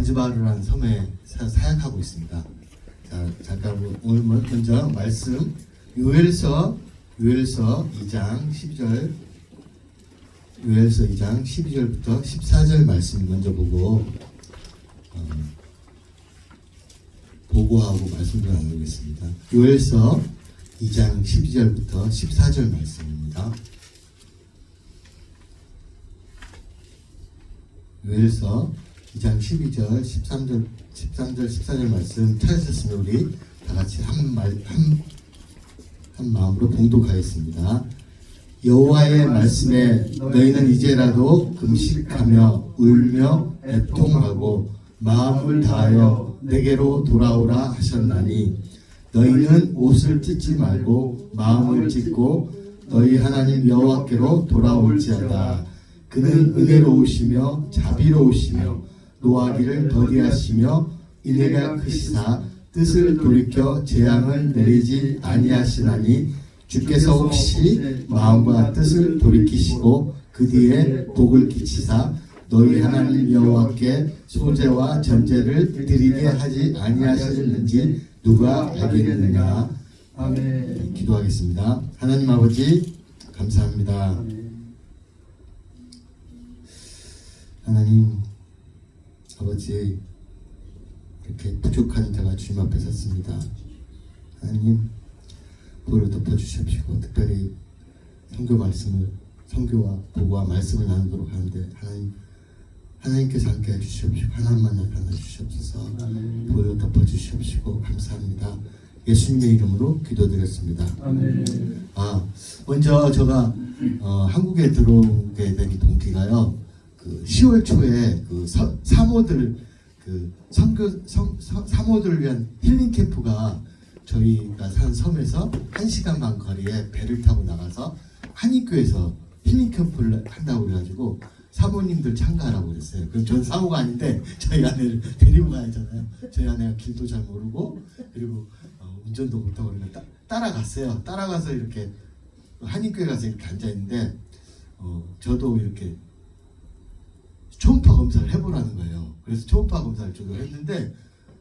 잔지바르라는 섬에 사역하고 있습니다. 자, 잠깐 오늘 먼저 말씀 요엘서 2장 12절 요엘서 2장 12절부터 14절 말씀 먼저 보고하고 말씀을 나누겠습니다. 요엘서 2장 12절부터 14절 말씀입니다. 요엘서 2장 12절, 13절, 14절 말씀 찾으셨으면 우리 다 같이 한 마음으로 봉독하겠습니다. 여호와의 말씀에 너희는 이제라도 금식하며 울며 애통하고 마음을 다하여 내게로 돌아오라 하셨나니 너희는 옷을 찢지 말고 마음을 찢고 너희 하나님 여호와께로 돌아올지어다. 그는 은혜로우시며 자비로우시며 노하기를 더디하시며 인애가 크시사 뜻을 돌이켜 재앙을 내리지 아니하시나니 주께서 혹시 마음과 뜻을 돌이키시고 그 뒤에 복을 끼치사 너희 하나님 여호와께 소제와 전제를 드리게 하지 아니하시는지 누가 알겠느냐. 아멘. 기도하겠습니다. 하나님 아버지 감사합니다. 하나님 아버지 이렇게 부족한 자가 주님 앞에 섰습니다. 하나님 볼을 덮어주십시오. 특별히 성교와 보고와 말씀을 나누도록 하는데 하나님께서 함께 해주시옵시고 하나님만 나타나 주시옵소서. 볼을 덮어주시옵시고 감사합니다. 예수님의 이름으로 기도드렸습니다. 먼저 제가 한국에 들어오게 된 동기가요. 그 10월 초에 그 사모들 그 사모들을 위한 힐링 캠프가 저희가 사는 섬에서 1시간 반 거리에 배를 타고 나가서 한인교회에서 힐링 캠프를 한다고 그래가지고 사모님들 참가하라고 그랬어요. 그럼 전 사모가 아닌데 저희 아내를 데리고 가야 하잖아요. 저희 아내가 길도 잘 모르고 그리고 운전도 못하고 그러면 따라갔어요. 따라가서 이렇게 한인교회 가서 이렇게 앉아있는데 저도 이렇게 초음파 검사를 해보라는 거예요. 그래서 초음파 검사를 저도 했는데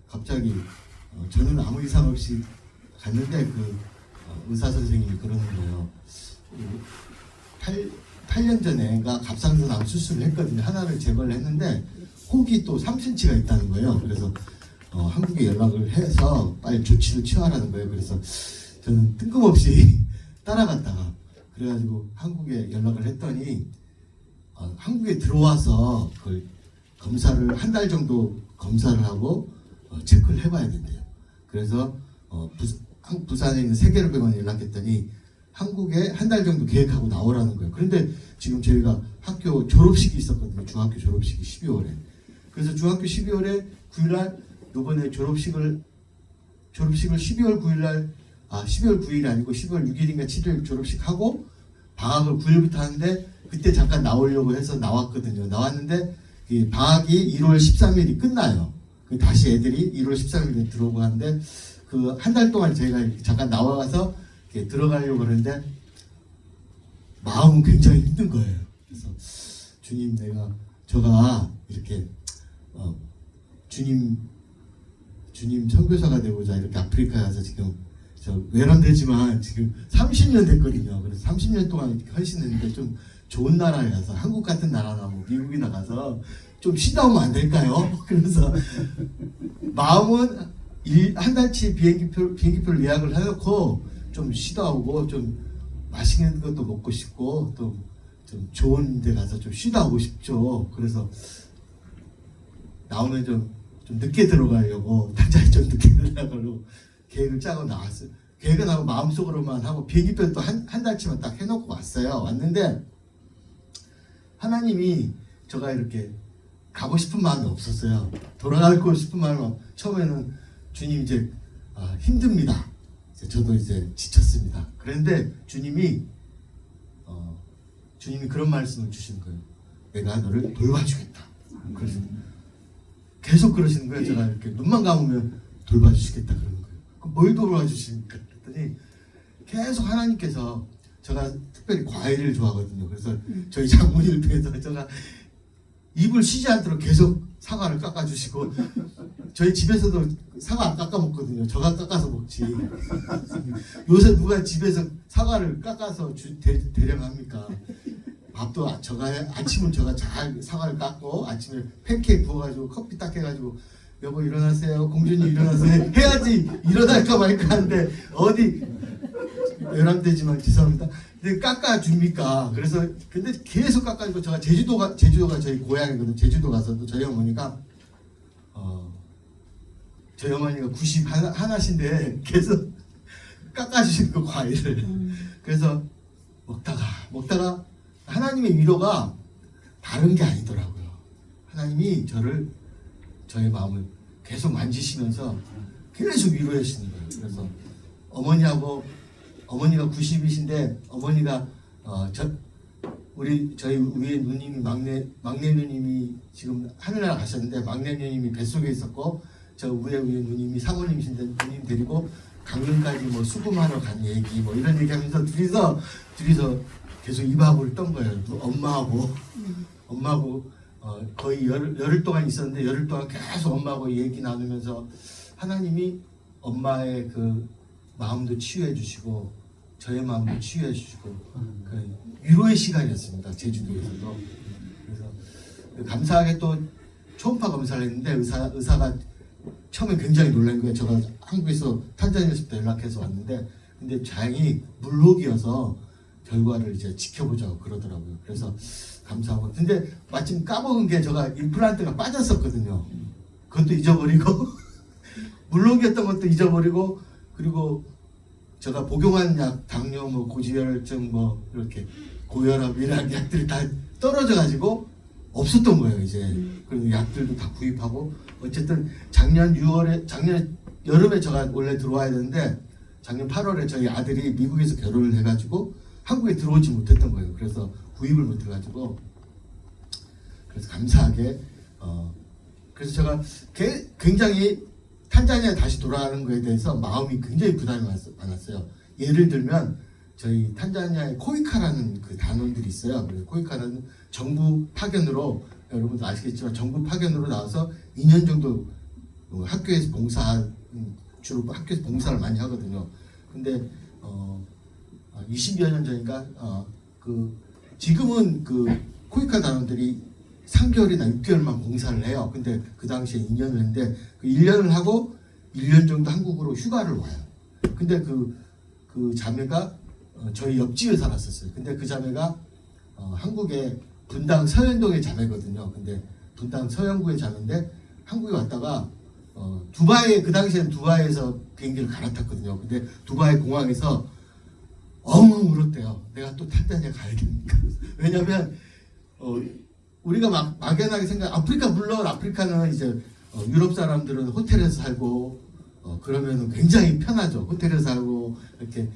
갑자기 저는 아무 이상 없이 갔는데 그 의사 선생님이 그러는 거예요. 8년 전에가 갑상선암 수술을 했거든요. 하나를 제거를 했는데 혹이 또 3cm가 있다는 거예요. 그래서 한국에 연락을 해서 빨리 조치를 취하라는 거예요. 그래서 저는 뜬금없이 따라갔다가 그래가지고 한국에 연락을 했더니 한국에 들어와서 그 검사를 한 달 정도 검사를 하고 체크를 해봐야 된대요. 그래서 부산에 있는 세계로병원에 연락했더니 한국에 한 달 정도 계획하고 나오라는 거예요. 그런데 지금 저희가 학교 졸업식이 있었거든요. 중학교 졸업식이 12월에. 그래서 중학교 12월에 9일날 요번에 졸업식을 12월 9일날 12월 9일이 아니고 12월 6일인가 7일 졸업식 하고 방학을 9일부터 하는데 그때 잠깐 나오려고 해서 나왔거든요. 나왔는데 방학이 1월 13일이 끝나요. 다시 애들이 1월 13일에 들어오고 하는데 그 한 달 동안 저희가 잠깐 나와서 들어가려고 그러는데 마음은 굉장히 힘든 거예요. 그래서 주님 저가 이렇게 주님 선교사가 되고자 이렇게 아프리카에 가서 지금 저 외람되지만 지금 30년 됐거든요. 그래서 30년 동안 헌신했는데 좀 좋은 나라에 가서 한국 같은 나라나 뭐 미국이나 가서 좀 쉬다 오면 안 될까요? 그래서 마음은 한 달치 비행기표를 예약을 해놓고 좀 쉬다 오고 좀 맛있는 것도 먹고 싶고 또 좀 좋은 데 가서 좀 쉬다 오고 싶죠. 그래서 나오면 좀 늦게 들어가려고 당장에 좀 늦게 들어가려고 계획을 짜고 나왔어요. 계획은 하고 마음속으로만 하고 비행기표 또 한 달치만 딱 해놓고 왔어요. 왔는데 하나님이 제가 이렇게 가고 싶은 마음이 없었어요. 돌아가고 싶은 마음이 처음에는 주님 이제 힘듭니다. 저도 이제 지쳤습니다. 그런데 주님이 그런 말씀을 주시는 거예요. 내가 너를 돌봐주겠다. 그래서 계속 그러시는 거예요. 제가 이렇게 눈만 감으면 돌봐주시겠다 그러는 거예요. 그럼 뭘 돌봐주십니까? 그랬더니 계속 하나님께서 제가 특별히 과일을 좋아하거든요. 그래서 저희 장모님을 통해서 제가 입을 쉬지 않도록 계속 사과를 깎아주시고 저희 집에서도 사과 안 깎아 먹거든요. 저가 깎아서 먹지. 요새 누가 집에서 사과를 깎아서 대량 합니까? 밥도 아침은 제가 잘 사과를 깎고 아침에 팬케이크 부어가지고 커피 딱 해가지고 여보 일어나세요 공주님 일어나세요 해야지 일어날까 말까 하는데 어디 외람되지만 죄송합니다. 근데 깎아줍니까? 그래서 근데 계속 깎아주고 제가 제주도가 저희 고향이거든요. 제주도 가서도 저희 어머니가 저희 어머니가 91이신데 계속 깎아주시는 그 과일을 그래서 먹다가 하나님의 위로가 다른 게 아니더라고요. 하나님이 저의 마음을 계속 만지시면서 계속 위로해 주시는 거예요. 그래서 어머니가 90이신데 어머니가 저희 위에 누님이 막내 누님이 지금 하늘나라 가셨는데 막내 누님이 뱃속에 있었고 저 위에 누님이 사모님이신데 누님 데리고 강릉까지 뭐 수금하러 간 얘기 뭐 이런 얘기하면서 둘이서 계속 입하고를 떤 거예요. 또 엄마하고 거의 열흘 동안 있었는데 열흘 동안 계속 엄마하고 얘기 나누면서 하나님이 엄마의 그 마음도 치유해 주시고 저의 마음도 치유해 주시고 그 위로의 시간이었습니다. 제주도에서도. 그래서 감사하게 또 초음파 검사를 했는데 의사가 처음에 굉장히 놀란 거예요. 제가 한국에서 탄자니아에서 연락해서 왔는데 근데 다행히 물록이어서 결과를 이제 지켜보자고 그러더라고요. 그래서 감사하고 근데 마침 까먹은 게 제가 임플란트가 빠졌었거든요. 그것도 잊어버리고 물록이었던 것도 잊어버리고 그리고 제가 복용한 약 당뇨 뭐 고지혈증 뭐 이렇게 고혈압 이런 약들이 다 떨어져 가지고 없었던 거예요. 이제 그리고 약들도 다 구입하고 어쨌든 작년 여름에 제가 원래 들어와야 되는데 작년 8월에 저희 아들이 미국에서 결혼을 해가지고 한국에 들어오지 못했던 거예요. 그래서 구입을 못해가지고 그래서 감사하게 그래서 제가 굉장히 탄자니아 다시 돌아가는 거에 대해서 마음이 굉장히 부담이 많았어요. 예를 들면 저희 탄자니아에 코이카라는 그 단원들이 있어요. 그래서 코이카는 정부 파견으로 여러분도 아시겠지만 정부 파견으로 나와서 2년 정도 학교에서 주로 학교에서 봉사를 많이 하거든요. 근데 20여 년 전인가 지금은 그 코이카 단원들이 3개월이나 6개월만 봉사를 해요. 근데 그 당시에 2년을 했는데 그 1년을 하고 1년 정도 한국으로 휴가를 와요. 근데 그 자매가 저희 옆집에 살았었어요. 근데 그 자매가 한국의 분당 서현동의 자매거든요. 근데 분당 서현구의 자매인데 한국에 왔다가 두바이 그 당시에는 두바이에서 비행기를 갈아탔거든요. 근데 두바이 공항에서 엉엉 울었대요. 내가 또 탄자니아 가야 되니까. 왜냐면 우리가 막연하게 물론 아프리카는 이제 유럽 사람들은 호텔에서 살고 그러면 굉장히 편하죠. 호텔에서 살고 이렇게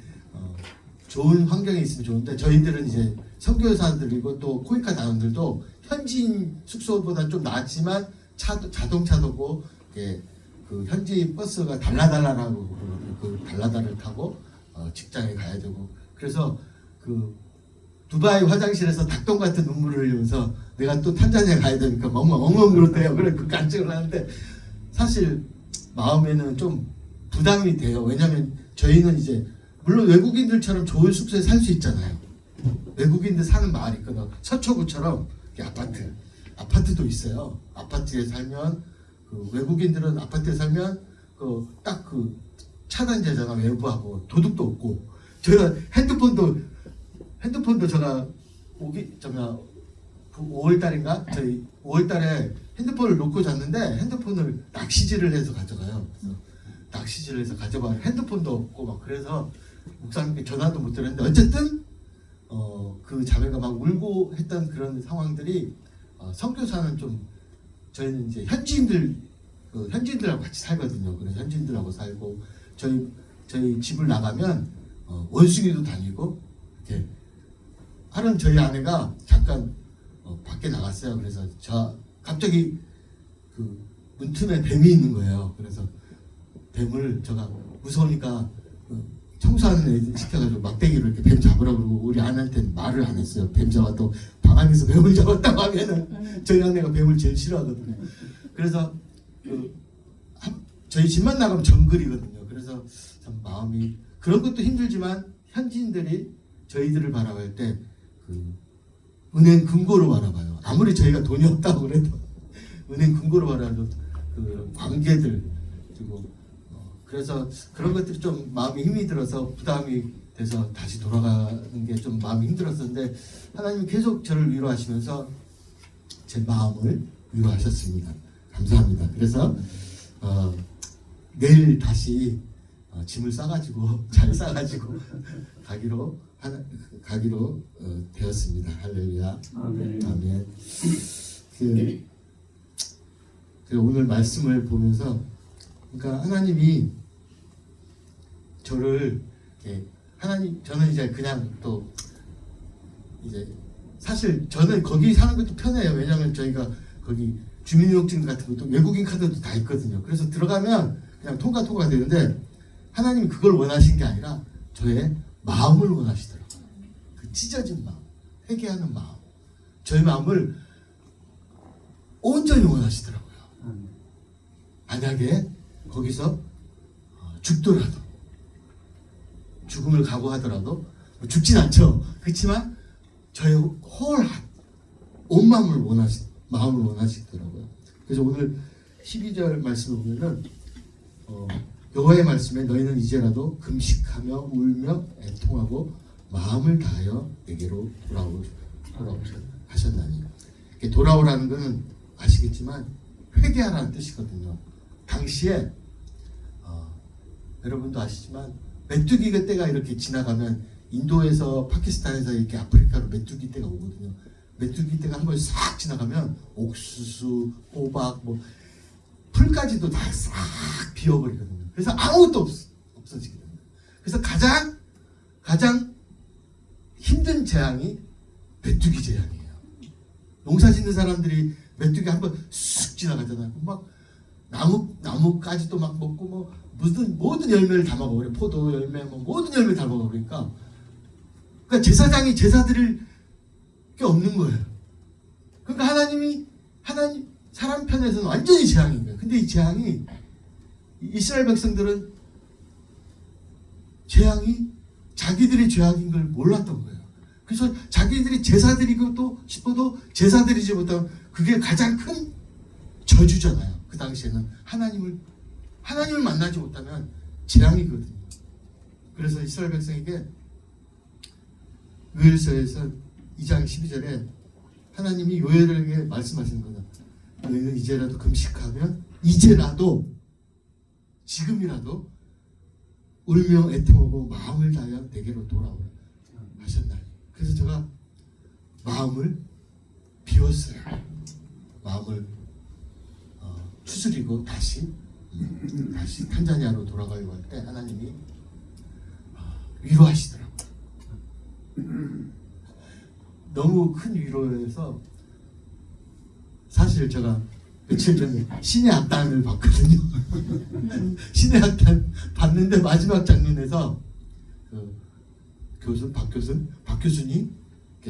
좋은 환경에 있으면 좋은데 저희들은 이제 선교사들이고 또 코이카 단원들도 현지인 숙소보다 좀 낫지만 자동차도고 그 현지 버스가 달라달라라고 그러거든요. 그 달라달을 타고 직장에 가야 되고 그래서 그 두바이 화장실에서 닭똥 같은 눈물을 흘리면서 내가 또 탄자니아 가야 되니까 엉엉 그렇대요. 그래 그 간증을 하는데 사실 마음에는 좀 부담이 돼요. 왜냐면 저희는 이제 물론 외국인들처럼 좋은 숙소에 살 수 있잖아요. 외국인들 사는 마을이 있거든. 서초구처럼 아파트도 있어요. 아파트에 살면 그 외국인들은 아파트에 살면 딱 그 차단제잖아. 외부하고 도둑도 없고 제가 핸드폰도 제가 5월달인가 저희 5월달에 핸드폰을 놓고 잤는데 핸드폰을 낚시질을 해서 가져가요. 그래서 낚시질을 해서 가져가 핸드폰도 없고 막 그래서 목사님께 전화도 못 드렸는데 어쨌든 그 자매가 막 울고 했던 그런 상황들이 선교사는 좀 저희는 이제 현지인들하고 같이 살거든요. 그래서 현지인들하고 살고 저희 집을 나가면 원숭이도 다니고 이렇게 하는 저희 아내가 잠깐 밖에 나갔어요. 그래서 갑자기 그 문틈에 뱀이 있는 거예요. 그래서 뱀을 제가 무서우니까 청소하는 애들 시켜가지고 막대기로 이렇게 뱀 잡으라고 그러고 우리 아내한테는 말을 안 했어요. 뱀 잡았다고 방 안에서 뱀을 잡았다고 하면은 저희 아내가 뱀을 제일 싫어하거든요. 그래서 저희 집만 나가면 정글이거든요. 그래서 참 마음이 그런 것도 힘들지만 현지인들이 저희들을 바라볼 때 그 은행 금고로 바라봐요. 아무리 저희가 돈이 없다고 그래도 은행 금고로 바라봐도 그 관계들 그리고 그래서 그런 것들이 좀 마음이 힘이 들어서 부담이 돼서 다시 돌아가는 게 좀 마음이 힘들었었는데 하나님이 계속 저를 위로하시면서 제 마음을 위로하셨습니다. 감사합니다. 그래서 내일 다시 짐을 싸가지고 잘 싸가지고 가기로 되었습니다. 할렐루야. 아멘. 그 오늘 말씀을 보면서 그러니까 하나님이 저를 저는 이제 그냥 또 이제 사실 저는 거기 사는 것도 편해요. 왜냐하면 저희가 거기 주민등록증 같은 것도 외국인 카드도 다 있거든요. 그래서 들어가면 그냥 통과가 되는데 하나님이 그걸 원하신 게 아니라 저의 마음을 원하시더라고요. 그 찢어진 마음, 회개하는 마음, 저의 마음을 온전히 원하시더라고요. 만약에 거기서 죽더라도 죽음을 각오하더라도 죽진 않죠. 그렇지만 저의 온 마음을 원하시더라고요. 그래서 오늘 12절 말씀을 보면은 여호와의 말씀에 너희는 이제라도 금식하며 울며 애통하고 마음을 다하여 내게로 하셨나니. 돌아오라는 것은 아시겠지만 회개하라는 뜻이거든요. 당시에 여러분도 아시지만 메뚜기 때가 이렇게 지나가면 인도에서 파키스탄에서 이렇게 아프리카로 메뚜기 때가 오거든요. 메뚜기 때가 한 번 싹 지나가면 옥수수, 호박, 뭐 풀까지도 다 싹 비워버리거든요. 그래서 아무것도 없어지게 됩니다. 그래서 가장 힘든 재앙이 메뚜기 재앙이에요. 농사 짓는 사람들이 메뚜기 한 번 쑥 지나가잖아요. 막 나무까지도 막 먹고 뭐 모든 열매를 다 먹어버려. 포도 열매 뭐 모든 열매를 다 먹어버리니까 그러니까 제사장이 제사 드릴 게 없는 거예요. 그러니까 하나님 사람 편에서는 완전히 재앙인 거예요. 근데 이 재앙이 이스라엘 백성들은 재앙이 자기들의 죄악인 걸 몰랐던 거예요. 그래서 자기들이 제사 드리고 또 싶어도 제사 드리지 못하면 그게 가장 큰 저주잖아요. 그 당시에는 하나님을 만나지 못하면 재앙이거든요. 그래서 이스라엘 백성에게 요엘서에서 2장 12절에 하나님이 요엘에게 말씀하시는 거다. 너희는 이제라도 금식하면 지금이라도 울며 애통하고 마음을 다하여 내게로 돌아오라 하셨나니. 그래서 제가 마음을 비웠어요. 마음을 추스리고 다시 탄자니아로 돌아가려고 할 때 하나님이 위로하시더라고요. 너무 큰 위로여서 사실 제가 며칠 전에 신의 악단을 봤거든요. 신의 악단 봤는데 마지막 장면에서 그 박 교수님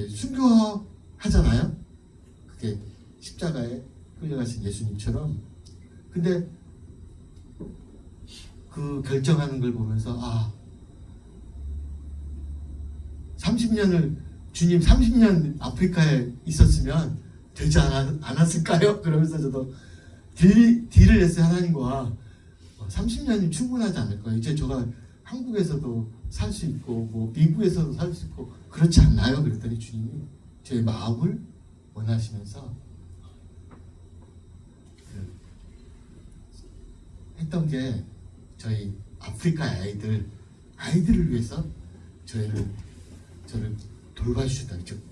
순교하잖아요. 그게 십자가에 끌려가신 예수님처럼. 근데 그 결정하는 걸 보면서 주님 30년 아프리카에 있었으면 되지 않았을까요? 그러면서 저도 딜을 했어요. 하나님과 30년이면 충분하지 않을까요? 이제 제가 한국에서도 살 수 있고 뭐 미국에서도 살 수 있고 그렇지 않나요? 그랬더니 주님이 제 마음을 원하시면서 했던 게 저희 아프리카 아이들을 위해서 저를 돌봐주셨다. 즉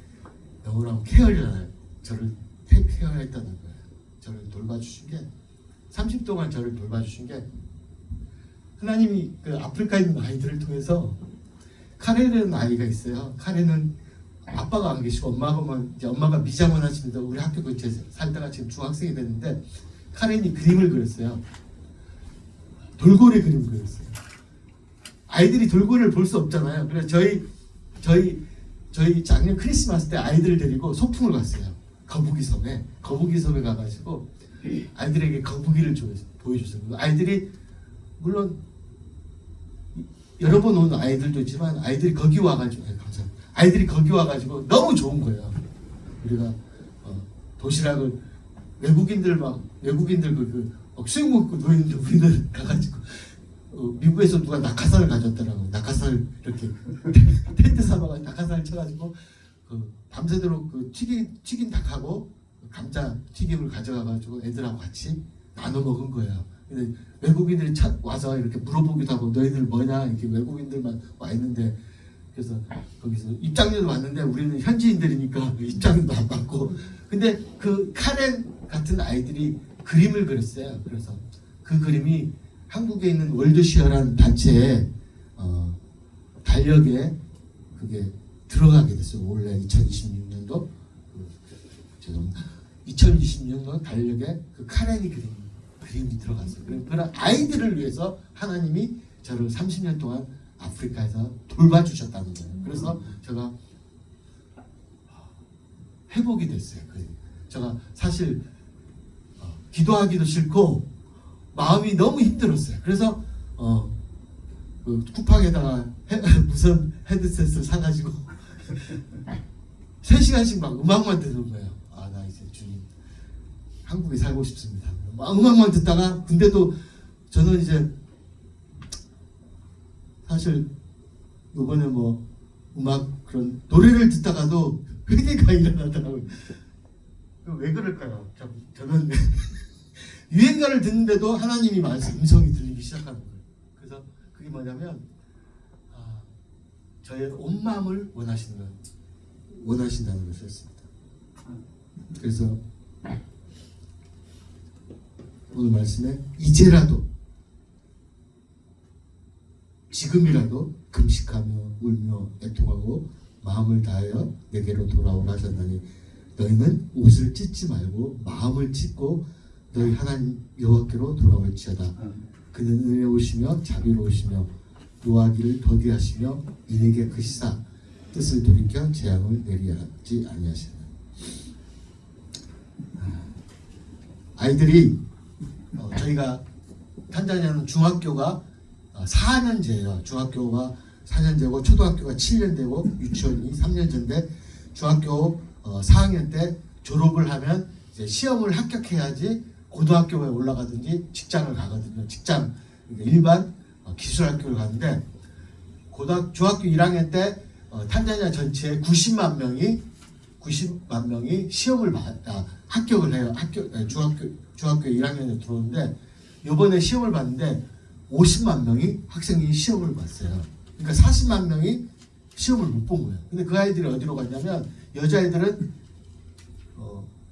영어로 케어잖아요. 저를 케어했다는 거예요. 저를 돌봐주신 게 30 동안 저를 돌봐주신 게 하나님이 그 아프리카에 있는 아이들을 통해서 카레라는 아이가 있어요. 카레는 아빠가 안 계시고 엄마가 미장원 하시면서 우리 학교 근처에 살다가 지금 중학생이 됐는데 카렌이 그림을 그렸어요. 돌고래 그림 그렸어요. 아이들이 돌고래를 볼 수 없잖아요. 그래서 저희 작년 크리스마스 때 아이들 데리고 소풍을 갔어요. 거북이섬에 가가지고 아이들에게 거북이를 보여줬어요. 아이들이 물론 여러 번 온 아이들도 있지만 아이들이 거기 와가지고 아이들이 거기 와가지고 너무 좋은 거예요. 우리가 도시락을 외국인들 그 수육 먹고 노인들 우리는 가가지고 미국에서 누가 낙하산을 가져왔더라고요. 낙하산을 이렇게 텐트 삼아가지고 낙하산을 쳐가지고 밤새도록 그 튀긴 닭하고 감자 튀김을 가져가가지고 애들하고 같이 나눠 먹은 거예요. 근데 외국인들이 와서 이렇게 물어보기도 하고 너희들 뭐냐 이렇게 외국인들만 와 있는데 그래서 거기서 입장료도 받는데 우리는 현지인들이니까 입장료도 안 받고 근데 그 카렌 같은 아이들이 그림을 그렸어요. 그래서 그 그림이 한국에 있는 월드시어라는 단체에 달력에 그게 들어가게 됐어요. 원래 2026년도 죄송합니다. 2026년 달력에 그 카렌이 그림이 들어갔어요. 그런 아이들을 위해서 하나님이 저를 30년 동안 아프리카에서 돌봐주셨다는 거예요. 그래서 제가 회복이 됐어요. 제가 사실 기도하기도 싫고 마음이 너무 힘들었어요. 그래서 그 쿠팡에다가 무선 헤드셋을 사가지고 3시간씩 막 음악만 듣는 거예요. 아, 나 이제 주님 한국에 살고 싶습니다. 막 음악만 듣다가 근데도 저는 이제 사실 이번에 뭐 음악 그런 노래를 듣다가도 회개가 일어나더라고요. 왜 그럴까요? 저는 유행가를 듣는데도 하나님이 음성이 들리기 시작하는 거예요. 그래서 그게 뭐냐면 저의 온 마음을 원하신다는 것을 했습니다. 그래서 오늘 말씀에 이제라도 지금이라도 금식하며 울며 애통하고 마음을 다하여 내게로 돌아오라 하셨나니 너희는 옷을 찢지 말고 마음을 찢고 너희 하나님 여호와께로 돌아올지어다. 그는 은혜로우시며 자비로우시며 노하기를 더디하시며 이에게 크시사 뜻을 돌이켜 재앙을 내리하지 아니하시나. 아이들이 저희가 탄자니아는 중학교가 4년제예요. 중학교가 4년제고 초등학교가 7년제고 유치원이 3년제인데 중학교 4학년 때 졸업을 하면 이제 시험을 합격해야지 고등학교에 올라가든지 직장을 가거든요. 직장 일반 기술학교를 가는데 중학교 1학년 때 탄자니아 전체에 90만 명이 시험을 합격을 해요. 중학교 1학년에 들어오는데 이번에 시험을 봤는데 50만 명이 학생이 시험을 봤어요. 그러니까 40만 명이 시험을 못 본 거예요. 근데 그 아이들이 어디로 갔냐면 여자애들은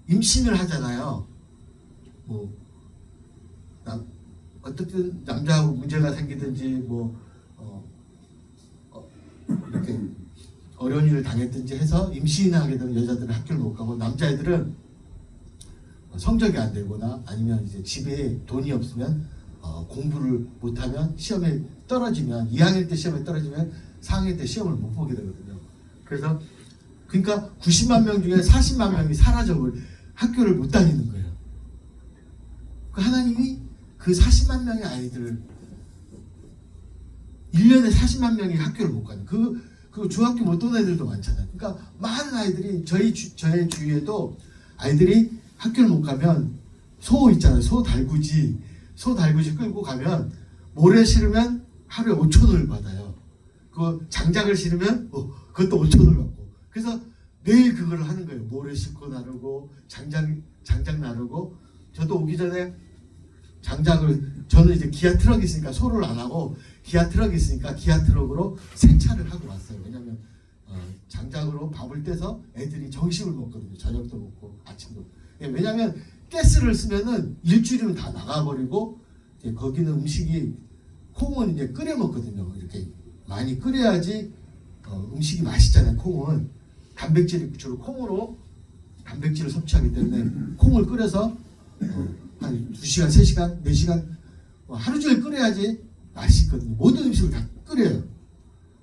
임신을 하잖아요. 뭐 어떻든 남자하고 문제가 생기든지 이렇게 어려운 일을 당했든지 해서 임신하게 되는 여자들은 학교를 못 가고 남자애들은 성적이 안 되거나 아니면 이제 집에 돈이 없으면 공부를 못하면 시험에 떨어지면 2학년 때 시험에 떨어지면 4학년 때 시험을 못 보게 되거든요. 그래서 그러니까 90만 명 중에 40만 명이 사라져버려 학교를 못 다니는 거예요. 하나님이 그 40만 명의 아이들을 1년에 40만 명이 학교를 못 가는 그 중학교 못 온 애들도 많잖아요. 그러니까 많은 아이들이 저의 주위에도 아이들이 학교를 못 가면 소 있잖아요. 소 달구지 끌고 가면 모래 실으면 하루에 5,000원을 받아요. 그 장작을 실으면 그것도 5,000원을 받고. 그래서 매일 그걸 하는 거예요. 모래 싣고 나르고 장작 나르고. 저도 오기 전에 저는 이제 기아 트럭이 있으니까 소를 안 하고 기아 트럭이 있으니까 기아 트럭으로 세차를 하고 왔어요. 왜냐면 장작으로 밥을 떼서 애들이 점심을 먹거든요. 저녁도 먹고 아침도. 왜냐면 가스를 쓰면은 일주일이면 다 나가버리고 이제 거기는 음식이 콩은 이제 끓여 먹거든요. 이렇게 많이 끓여야지 음식이 맛있잖아요. 콩은 단백질이 주로 콩으로 단백질을 섭취하기 때문에 콩을 끓여서 한 2시간, 3시간, 4시간 하루 종일 끓여야지 맛있거든요. 모든 음식을 다 끓여요.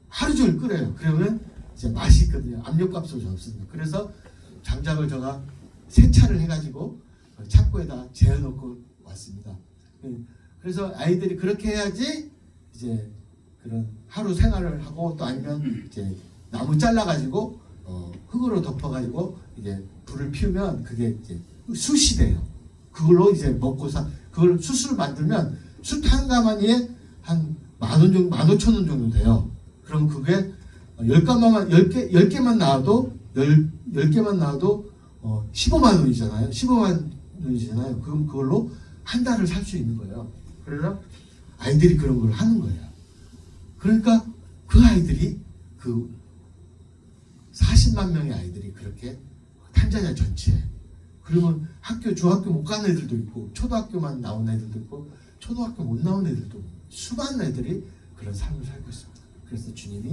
하루 종일 끓여요. 그러면 이제 맛이 있거든요. 압력밥솥이 없습니다. 그래서 장작을 제가 세차를 해가지고 창고에다 재워놓고 왔습니다. 그래서 아이들이 그렇게 해야지 이제 그런 하루 생활을 하고, 또 아니면 이제 나무 잘라가지고 흙으로 덮어가지고 이제 불을 피우면 그게 이제 숯이 돼요. 그걸로 이제 먹고 그걸 숯을 만들면 숯 한 가마니에 한 10,000원 정도, 15,000원 정도 돼요. 그럼 그게 10개만 나와도 10개만 나와도 15만 원이잖아요. 15만 원이잖아요. 그럼 그걸로 한 달을 살 수 있는 거예요. 그래서 아이들이 그런 걸 하는 거예요. 그러니까 그 아이들이 그 40만 명의 아이들이 그렇게 탄자니아 전체에, 그러면 중학교 못 가는 애들도 있고 초등학교만 나온 애들도 있고 초등학교 못 나온 애들도 있고 수많은 애들이 그런 삶을 살고 있습니다. 그래서 주님이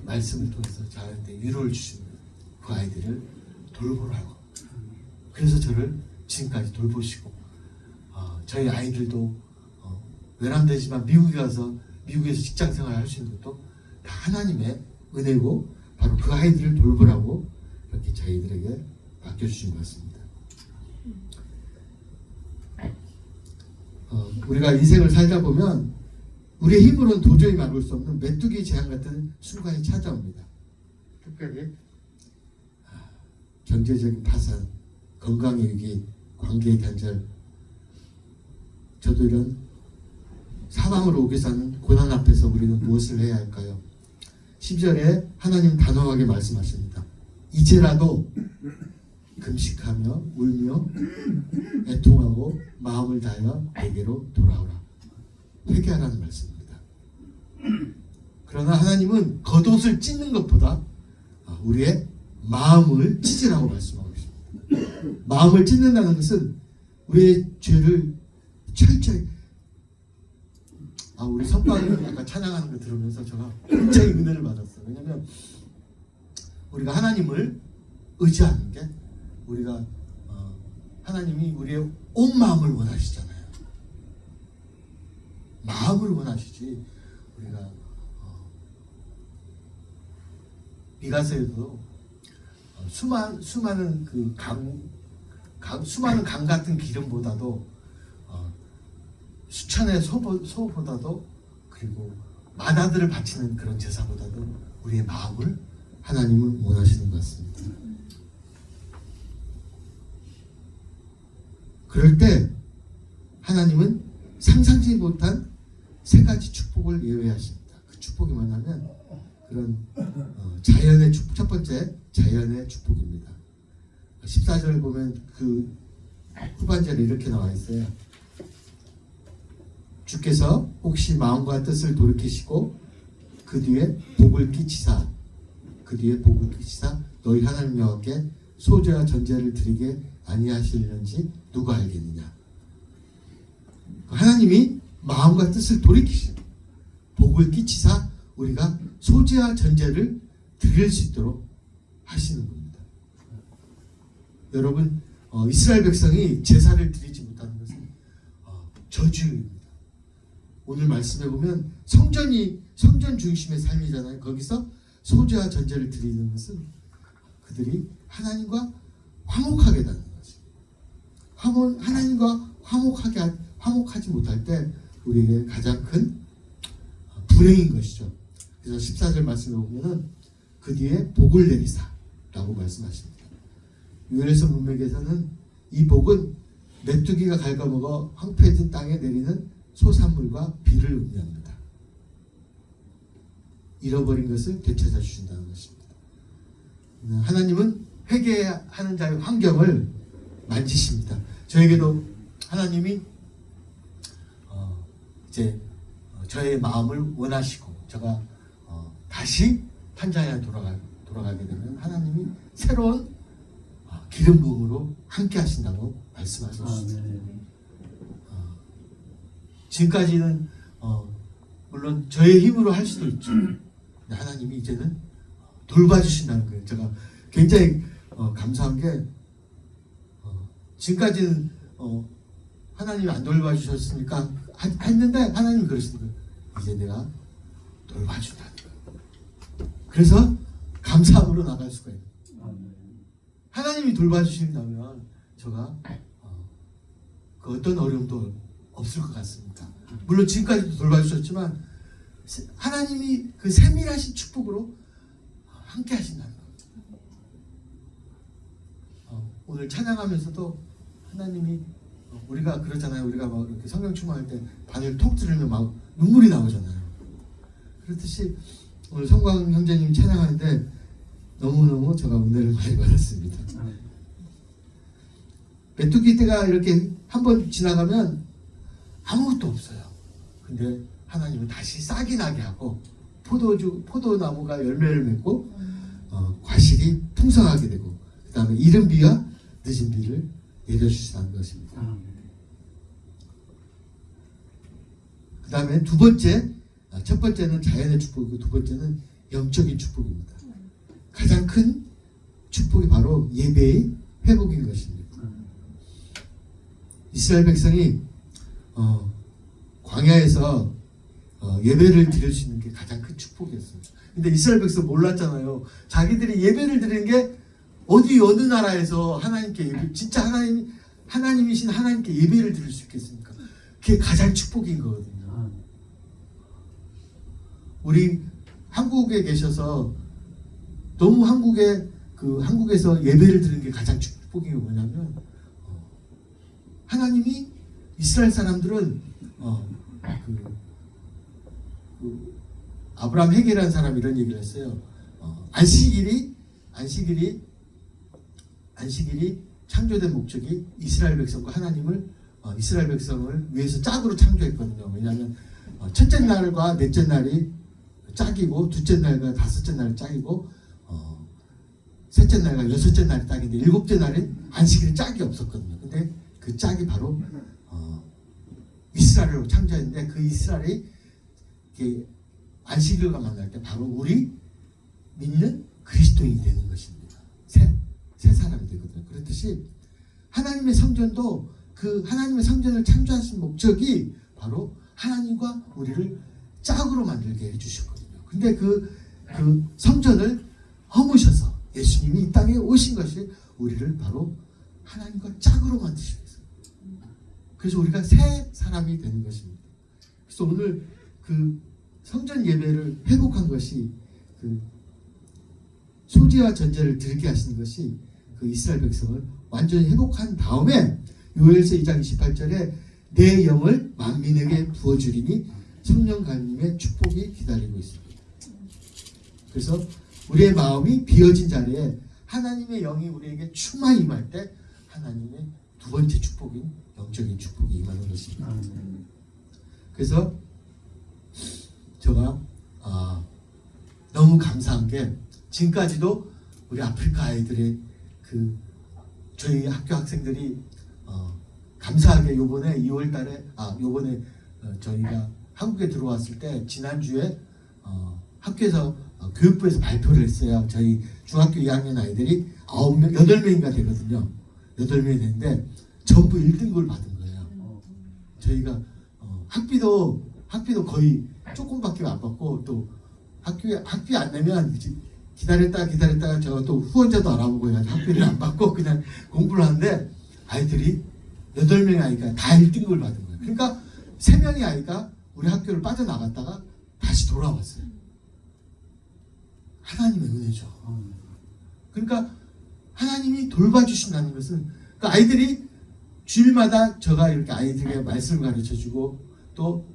말씀을 통해서 저한테 위로를 주시는 그 아이들을 돌보라고. 그래서 저를 지금까지 돌보시고, 저희 아이들도 외람되지만 미국에서 직장생활을 할 수 있는 것도 다 하나님의 은혜고, 바로 그 아이들을 돌보라고 이렇게 저희들에게 맡겨주신 것 같습니다. 우리가 인생을 살다 보면 우리의 힘으로는 도저히 막을 수 없는 메뚜기 재앙 같은 순간이 찾아옵니다. 특별히 경제적인 파산, 건강의 위기, 관계의 단절, 저도 이런 사망으로 오게 사는 고난 앞에서 우리는 무엇을 해야 할까요? 10절에 하나님 단호하게 말씀하십니다. 이제라도 금식하며 울며 애통하고 마음을 다하여 내게로 돌아오라. 회개하라는 말씀입니다. 그러나 하나님은 겉옷을 찢는 것보다 우리의 마음을 찢으라고 말씀하고 있습니다. 마음을 찢는다는 것은 우리의 죄를 철저히, 우리 선방이 아까 찬양하는 거 들으면서 제가 굉장히 은혜를 받았어요. 왜냐하면 우리가 하나님을 의지하는 게, 우리가 하나님이 우리의 온 마음을 원하시잖아요. 마음을 원하시지. 우리가 미가서에도 수많은 그 수많은 강 같은 기름보다도 수천의 소보다도, 그리고 마다들을 바치는 그런 제사보다도 우리의 마음을 하나님은 원하시는 것 같습니다. 그럴 때 하나님은 상상지 못한 세 가지 축복을 예외하십니다. 그 축복이 뭐냐면 그런 자연의 첫 번째 자연의 축복입니다. 14절을 보면 그 후반절에 이렇게 나와 있어요. 주께서 혹시 마음과 뜻을 돌이키시고 그 뒤에 복을 끼치사 너희 하나님 여호와께 소제와 전제를 드리게 아니하시려는지 누가 알겠느냐. 하나님이 마음과 뜻을 돌이키시고 복을 끼치사 우리가 소제와 전제를 드릴 수 있도록 하시는 겁니다. 여러분, 이스라엘 백성이 제사를 드리지 못하는 것은 저주입니다. 오늘 말씀해 보면 성전 중심의 삶이잖아요. 거기서 소제와 전제를 드리는 것은 그들이 하나님과 화목하게 되는 거죠. 하나님과 화목하지 못할 때 우리에게 가장 큰 불행인 것이죠. 그래서 14절 말씀해 보면은 그 뒤에 복을 내리사라고 말씀하십니다. 유엘서 문맥에서는 이 복은 메뚜기가 갉아먹어 황폐해진 땅에 내리는 소산물과 비를 의미합니다. 잃어버린 것을 되찾아 주신다는 것입니다. 하나님은 회개하는 자의 환경을 만지십니다. 저에게도 하나님이 이제 저의 마음을 원하시고 제가 다시 탄자니아 돌아가게 되면 하나님이 새로운 기름 부음으로 함께 하신다고 말씀하셨습니다. 지금까지는 물론 저의 힘으로 할 수도 있죠. 근데 하나님이 이제는 돌봐주신다는 거예요. 제가 굉장히 감사한 게 지금까지는 하나님이 안 돌봐주셨으니까 했는데 하나님이 그러시는 거예요. 이제 내가 돌봐준다는 거예요. 그래서 감사함으로 나갈 수가 있는 거예요. 하나님이 돌봐주신다면 제가 그 어떤 어려움도 없을 것 같습니다. 물론 지금까지도 돌봐주셨지만 하나님이 그 세밀하신 축복으로 함께 하신다는 거예요. 오늘 찬양하면서도 하나님이 우리가 그러잖아요. 우리가 막 이렇게 성경 충만할 때 바늘 톡 찌르면 막 눈물이 나오잖아요. 그렇듯이 오늘 성광 형제님 찬양하는데 너무너무 제가 은혜를 많이 받았습니다. 메뚜기 떼가 이렇게 한번 지나가면 아무것도 없어요. 근데 하나님은 다시 싹이 나게 하고 포도나무가 열매를 맺고 과실이 풍성하게 되고 그 다음에 이른 비와 늦은 비를 내려주시는 것입니다. 그 다음에 두 번째, 첫 번째는 자연의 축복이고 두 번째는 영적인 축복입니다. 가장 큰 축복이 바로 예배의 회복인 것입니다. 이스라엘 백성이 광야에서 예배를 드릴 수 있는 게 가장 큰 축복이었어요. 근데 이스라엘 백성 몰랐잖아요. 자기들이 예배를 드리는 게 어느 나라에서 하나님께 예배, 진짜 하나님이신 하나님께 예배를 드릴 수 있겠습니까? 그게 가장 축복인 거거든요. 우리 한국에 계셔서 너무 한국에서 예배를 드리는 게 가장 축복인 게 뭐냐면 하나님이 이스라엘 사람들은 아브라함 헤게라는 사람이 이런 얘기를 했어요. 안식일이 창조된 목적이 이스라엘 백성과 이스라엘 백성을 위해서 짝으로 창조했거든요. 왜냐하면 첫째 날과 넷째 날이 짝이고 둘째 날과 다섯째 날이 짝이고 셋째 날과 여섯째 날이 짝인데 일곱째 날은 안식일이 짝이 없었거든요. 근데 그 짝이 바로 이스라엘로 창조했는데 그 이스라엘이 안식일과 만날 때 바로 우리 믿는 그리스도인이 되는 것입니다. 새 사람이 되거든요. 그렇듯이 하나님의 성전도 그 하나님의 성전을 창조하신 목적이 바로 하나님과 우리를 짝으로 만들게 해주셨거든요. 근데 그 성전을 허무셔서 예수님이 이 땅에 오신 것이 우리를 바로 하나님과 짝으로 만드시기 위해서. 그래서 우리가 새 사람이 되는 것입니다. 그래서 오늘 그 성전 예배를 회복한 것이 그 소지와 전제를 드리게 하시는 것이 그 이스라엘 백성을 완전히 회복한 다음에 요엘서 2장 28절에 내 영을 만민에게 부어주리니 성령 강림의 축복이 기다리고 있습니다. 그래서 우리의 마음이 비어진 자리에 하나님의 영이 우리에게 충만히 임할 때 하나님의 두 번째 축복인 영적인 축복이 임하는 것입니다. 그래서 제가 너무 감사한 게 지금까지도 우리 아프리카 아이들의 저희 학교 학생들이 감사하게 요번에 2월달에 요번에 저희가 한국에 들어왔을 때 지난주에 학교에서 교육부에서 발표를 했어요. 저희 중학교 2학년 아이들이 8명인가 되거든요. 8명이 되는데 전부 1등급을 받은 거예요. 저희가 학비도 거의 조금밖에 안 받고 또 학비 안 내면 기다렸다가 제가 또 후원자도 알아보고 해가지고 학비를 안 받고 그냥 공부를 하는데 아이들이 8명의 아이가 다 1등급을 받은 거예요. 그러니까 3명의 아이가 우리 학교를 빠져나갔다가 다시 돌아왔어요. 하나님의 은혜죠. 그러니까 하나님이 돌봐주신다는 것은 그러니까 아이들이 주일마다 제가 이렇게 아이들에게 말씀을 가르쳐주고 또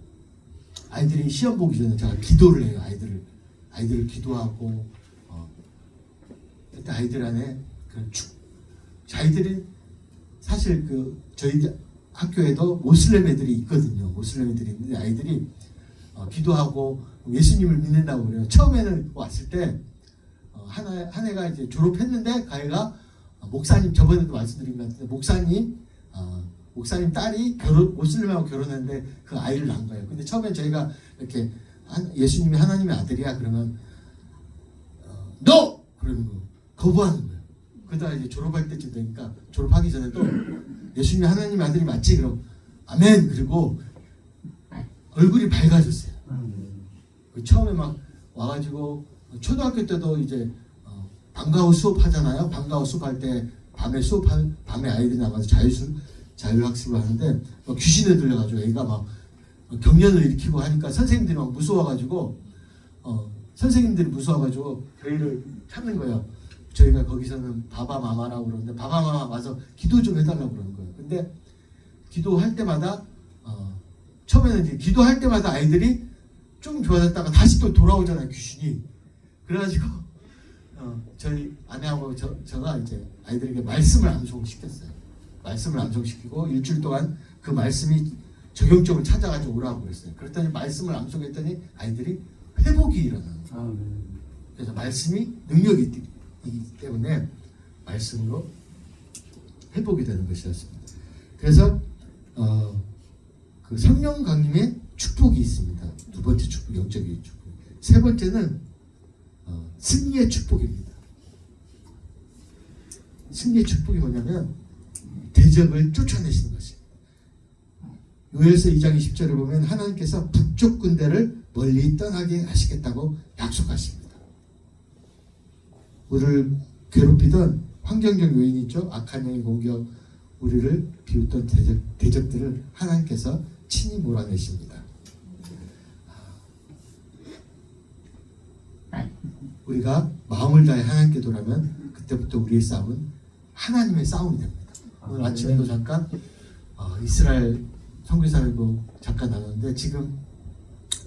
아이들이 시험 보기 전에 제가 기도를 해요. 아이들을 기도하고 그때 아이들 안에 아이들이 사실 저희 학교에도 모슬렘 애들이 있거든요. 모슬렘 애들이 있는데 아이들이 기도하고 예수님을 믿는다고 그래요. 처음에는 왔을 때 한 애가 이제 졸업했는데 그 아이가 목사님 저번에도 말씀드린 것 같은데 목사님 딸이 모슬렘하고 결혼했는데 그 아이를 낳은 거예요. 근데 처음에 저희가 이렇게 예수님이 하나님의 아들이야 그러면 너! 그러는 거 거부하는 거예요. 그러다가 이제 졸업할 때쯤 되니까 졸업하기 전에도 예수님이 하나님의 아들이 맞지? 그럼 아멘! 그리고 얼굴이 밝아졌어요. 처음에 막 와가지고 초등학교 때도 이제 방과후 수업 하잖아요. 방과후 수업할 때 밤에 아이들이 나가서 자율학습을 하는데 귀신에 들려가지고 애가 막 경련을 일으키고 하니까 선생님들이 막 무서워가지고 저희를 찾는 거예요. 저희가 거기서는 바바마마라고 그러는데 바바마마 와서 기도 좀 해달라고 그러는 거예요. 근데 기도할 때마다 처음에는 이제 기도할 때마다 아이들이 좀 좋아졌다가 다시 또 돌아오잖아요, 귀신이. 그래가지고 저희 아내하고 제가 이제 아이들에게 말씀을 암송시켰어요. 말씀을 암송시키고 일주일 동안 그 말씀이 적용점을 찾아가지고 오라고 그랬어요. 그랬더니 말씀을 암송했더니 아이들이 회복이 일어나는 거예요. 그래서 말씀이 능력이 있기 때문에 말씀으로 회복이 되는 것이었습니다. 그래서 그 성령 강림의 축복이 있습니다. 두 번째 축복, 영적인 축복. 세 번째는 승리의 축복입니다. 승리의 축복이 뭐냐면 대적을 쫓아내시는 것입니다. 요엘서 2장 20절에 보면 하나님께서 북쪽 군대를 멀리 떠나게 하시겠다고 약속하십니다. 우리를 괴롭히던 환경적 요인이 있죠. 악한 영의 공격, 우리를 비웃던 대적들을 하나님께서 친히 몰아내십니다. 우리가 마음을 다해 하나님께 돌아면 그때부터 우리의 싸움은 하나님의 싸움이 됩니다. 오늘 아침에도 잠깐 이스라엘 선교사하고 잠깐 나눴는데 지금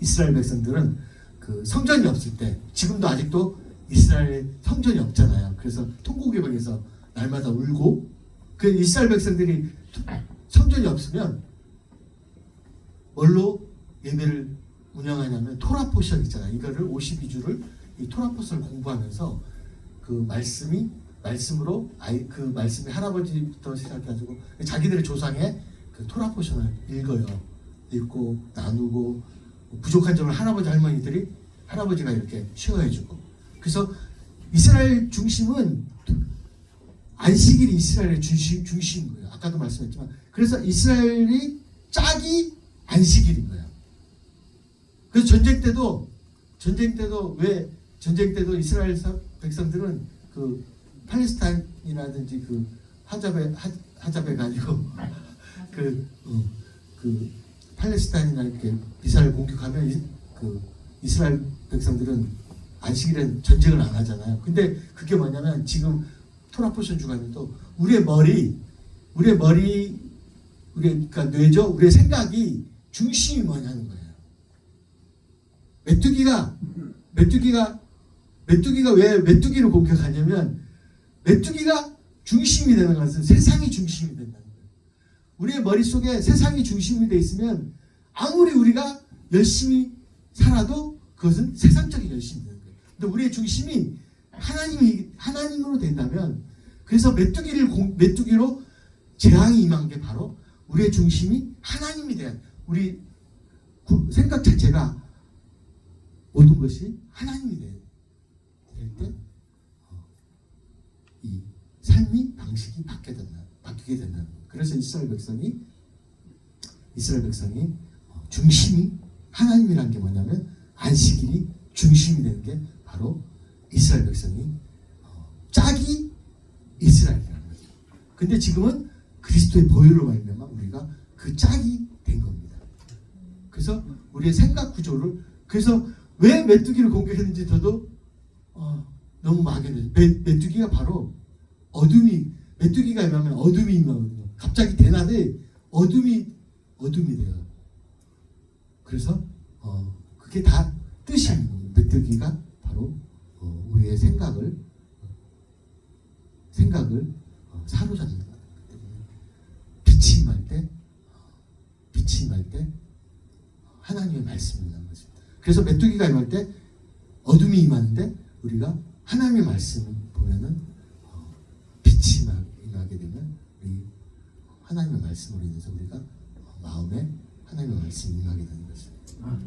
이스라엘 백성들은 그 성전이 없을 때 지금도 아직도 이스라엘에 성전이 없잖아요. 그래서 통곡의방에서 날마다 울고 그 이스라엘 백성들이 성전이 없으면 뭘로 예배를 운영하냐면 토라 포션 있잖아요. 이거를 52주를 이 토라 포션을 공부하면서 그 말씀으로 그 말씀이 할아버지부터 시작해가지고 자기들의 조상의 그 토라 포션을 읽어요. 읽고 나누고 부족한 점을 할아버지가 이렇게 쉐어해주고. 그래서 이스라엘 중심은 안식일이 이스라엘의 중심인 거예요. 아까도 말씀했지만 그래서 이스라엘이 짝이 안식일인 거예요. 그래서 전쟁 때도 이스라엘 백성들은 그 팔레스타인이라든지 그 하잡에가 아니고 그 팔레스타인이나 이렇게 미사를 공격하면 그 이스라엘 백성들은 안식일엔 전쟁을 안 하잖아요. 근데 그게 뭐냐면 지금 토라 포션 주간에도 우리의 머리, 그러니까 뇌죠. 우리의 생각이 중심이 뭐냐는 거예요. 메뚜기가 왜 메뚜기를 공격하냐면 메뚜기가 중심이 되는 것은 세상이 중심이 된다는 거예요. 우리의 머릿속에 세상이 중심이 돼 있으면 아무리 우리가 열심히 살아도 그것은 세상적인 열심이 되는 거예요. 근데 우리의 중심이 하나님으로 된다면 그래서 메뚜기로 재앙이 임한 게 바로 우리의 중심이 하나님이 돼야 우리 생각 자체가 모든 것이 하나님이 될 때 이 삶이 방식이 바뀌게 된다는 거예요. 그래서 이스라엘 백성이 중심이 하나님이라는 게 뭐냐면 안식일이 중심이 되는 게 바로 이스라엘 백성이 짝이 이스라엘이라는 거죠. 근데 지금은 그리스도의 보혈로 말미암아 우리가 그 짝이 된 겁니다. 그래서 우리의 생각 구조를 그래서 왜 메뚜기를 공격했는지 저도 너무 막연해요. 메뚜기가 바로 메뚜기가 임하면 어둠이 임하거든요. 갑자기 대낮에 어둠이 돼요. 그래서 그게 다 뜻이 있는 거예요. 메뚜기가 바로 우리의 생각을 사로잡는 거예요. 빛이 임할 때 하나님의 말씀이 임하는 거죠. 그래서 메뚜기가 임할 때 어둠이 임하는데 우리가 하나님의 말씀을 보면은 빛이 임하게 되면 우리 하나님의 말씀으로 인해서 우리가 마음에 하나님의 말씀이 임하게 되는 거죠.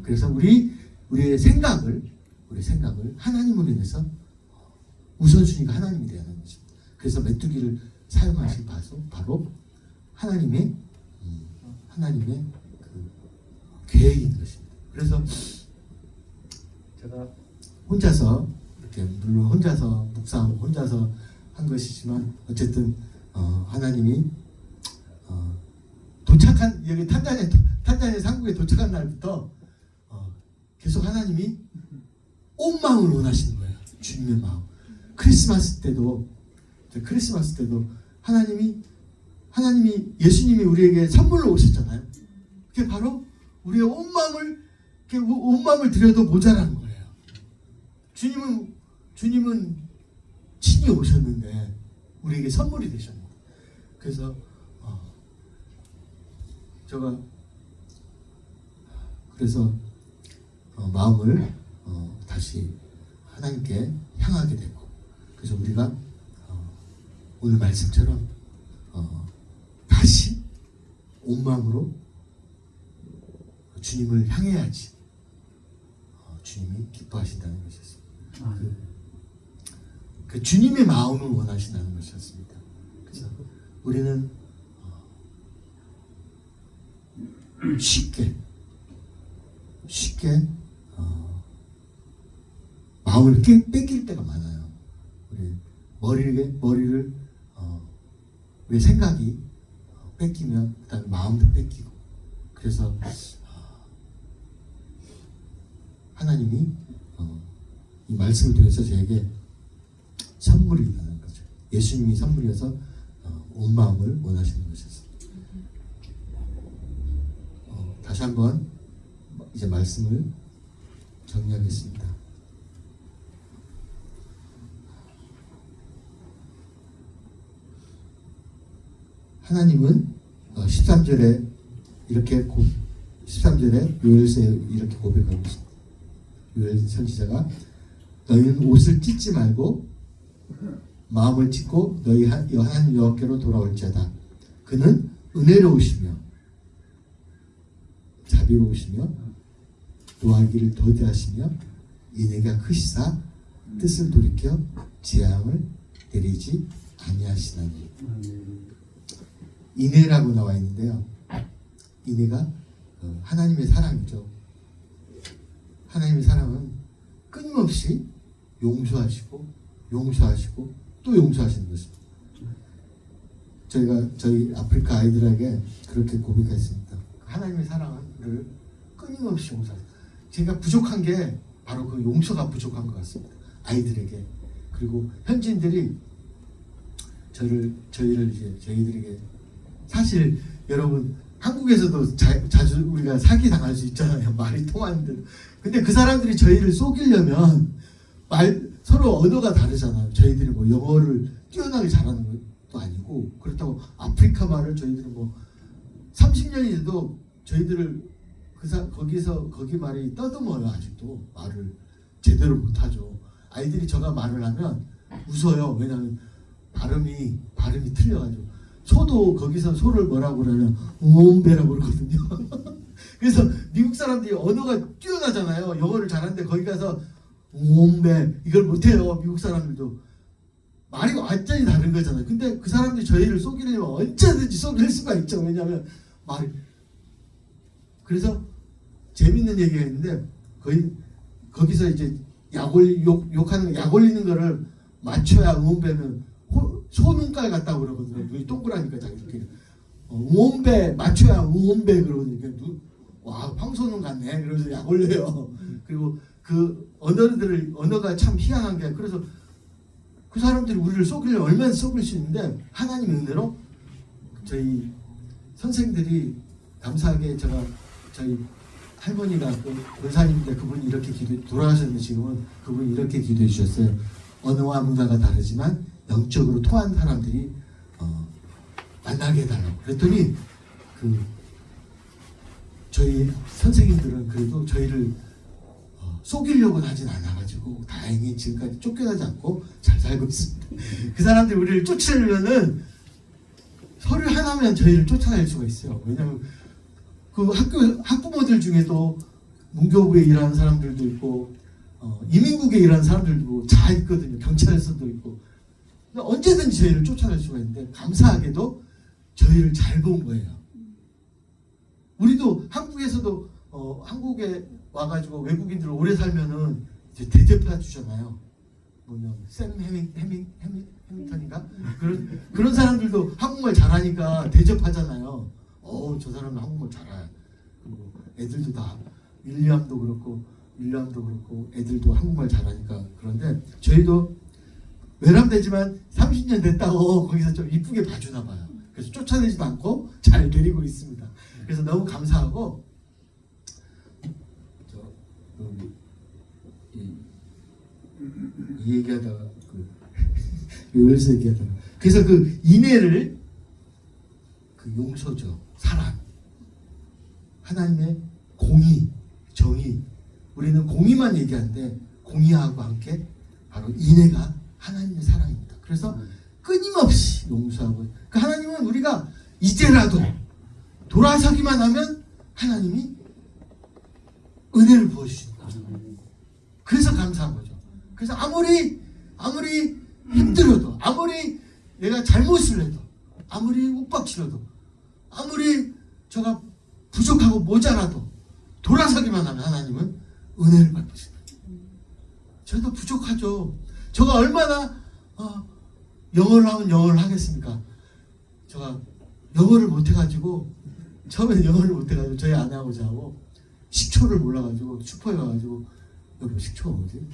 그래서 우리의 생각을 하나님으로 인해서 우선순위가 하나님이 되어야 하는 것입니다. 그래서 메뚜기를 사용하신 바로 하나님의 그 계획인 것입니다. 그래서 제가 혼자서 이렇게 물론 혼자서 묵상하고 혼자서 한 것이지만 어쨌든 하나님이 도착한 여기 탄자니아 상국에 도착한 날부터 계속 하나님이 온 마음을 원하시는 거예요. 주님의 마음. 크리스마스 때도 하나님이 예수님이 우리에게 선물로 오셨잖아요. 그게 바로 우리의 온 마음을 드려도 모자라는 거예요. 주님은 친히 오셨는데 우리에게 선물이 되셨는데, 그래서 제가 마음을 다시 하나님께 향하게 되고, 그래서 우리가 오늘 말씀처럼 다시 온 마음으로 주님을 향해야지 주님이 기뻐하신다는 것이었습니다. 그 주님의 마음을 원하신다는 것이었습니다. 그래서 우리는 쉽게 마음을 뺏길 때가 많아요. 머리를 우리 생각이 뺏기면 그다음에 마음도 뺏기고, 그래서 하나님이 이 말씀을 통해서 저에게 선물이라는 거죠. 예수님이 선물이어서 온 마음을 원하시는 것이었습니다. 다시 한번 이제 말씀을 정리하겠습니다. 하나님은 13절에 요엘서에 이렇게 고백하고 있습니다. 요엘 선지자가 너희는 옷을 찢지 말고 마음을 찢고 너희 하나님 여호와께로 돌아올지어다. 그는 은혜로우시며 자비로우시며 노하기를 더디하시며 인애가 크시사 뜻을 돌이켜 재앙을 내리지 아니하시나니. 인애라고 나와 있는데요, 인애가 하나님의 사랑이죠. 하나님의 사랑은 끊임없이 용서하시고 또 용서하시는 것입니다. 저희 아프리카 아이들에게 그렇게 고백했습니다. 하나님의 사랑을 끊임없이 용서하시고, 제가 부족한 게 바로 그 용서가 부족한 것 같습니다. 아이들에게. 그리고 현지인들이 저희들에게, 사실 여러분 한국에서도 자주 우리가 사기 당할 수 있잖아요. 말이 통하는데. 근데 그 사람들이 저희를 속이려면 서로 언어가 다르잖아요. 저희들이 뭐 영어를 뛰어나게 잘하는 것도 아니고, 그렇다고 아프리카 말을 저희들이 뭐 30년이 돼도 저희들을 거기 말이 떠듬어요. 아직도 말을 제대로 못하죠. 아이들이 저가 말을 하면 웃어요. 왜냐하면 발음이 틀려가지고. 소도 거기서 소를 뭐라고 그러면 우옴배라고 그러거든요. 그래서 미국 사람들이 언어가 뛰어나잖아요. 영어를 잘하는데 거기 가서 우옴배 이걸 못해요. 미국 사람들도. 말이 완전히 다른 거잖아요. 근데 그 사람들이 저희를 속이려면 언제든지 속일 수가 있죠. 왜냐하면 말이. 그래서 재밌는 얘기가 있는데, 거기서 이제 약 올리는 거를 맞춰야 우옴배는 소 눈깔 같다고 그러거든요. 눈이 동그라니까 자기들끼리. 우온배 맞춰야 우온배 그러거든요. 와, 황소눈 같네. 그러면서 약 올려요. 그리고 그 언어가 참 희한한 게, 그래서 그 사람들이 우리를 속이려면 얼마나 속일 수 있는데, 하나님의 은혜로 저희 선생들이 감사하게 저희 할머니가 권사님인데 그분이 이렇게 돌아가셨는데 지금은 그분이 이렇게 기도해 주셨어요. 언어와 문화가 다르지만 영적으로 통한 사람들이 만나게 해달라고. 그랬더니 저희 선생님들은 그래도 저희를 속이려고는 하진 않아가지고 다행히 지금까지 쫓겨나지 않고 잘 살고 있습니다. 그 사람들이 우리를 쫓으려면은 서류 하나면 저희를 쫓아낼 수가 있어요. 왜냐하면 그 학부모들 중에도 문교부에 일하는 사람들도 있고 이민국에 일하는 사람들도 다 있거든요. 경찰서도 있고. 언제든지 저희를 쫓아낼 수가 있는데, 감사하게도 저희를 잘 본 거예요. 우리도 한국에서도 한국에 와가지고 외국인들 오래 살면은 이제 대접해 주잖아요. 뭐냐 샘 해밍턴인가 그런 사람들도 한국말 잘하니까 대접하잖아요. 저 사람은 한국말 잘해. 그리고 애들도 다 윌리엄도 그렇고 애들도 한국말 잘하니까. 그런데 저희도 외람되지만 30년 됐다고 거기서 좀 이쁘게 봐주나 봐요. 그래서 쫓아내지도 않고 잘 데리고 있습니다. 그래서 너무 감사하고 이 얘기하다가 여기서 얘기하다가 그래서 그 인애를 그 용서죠. 사랑, 하나님의 공의, 정의. 우리는 공의만 얘기하는데 공의하고 함께 바로 인애가 하나님의 사랑입니다. 그래서 끊임없이 용서하고 그 하나님은 우리가 이제라도 돌아서기만 하면 하나님이 은혜를 부어주시는 거죠. 그래서 감사한 거죠. 그래서 아무리 힘들어도, 아무리 내가 잘못을 해도, 아무리 욱박치러도, 아무리 저가 부족하고 모자라도 돌아서기만 하면 하나님은 은혜를 갚으신다. 저도 부족하죠. 저가 얼마나 영어를 하면 영어를 하겠습니까? 제가 영어를 못해가지고 처음에 영어를 못해가지고 저희 아내하고 저하고 식초를 몰라가지고 슈퍼에 가가지고 여기 식초가 뭐지?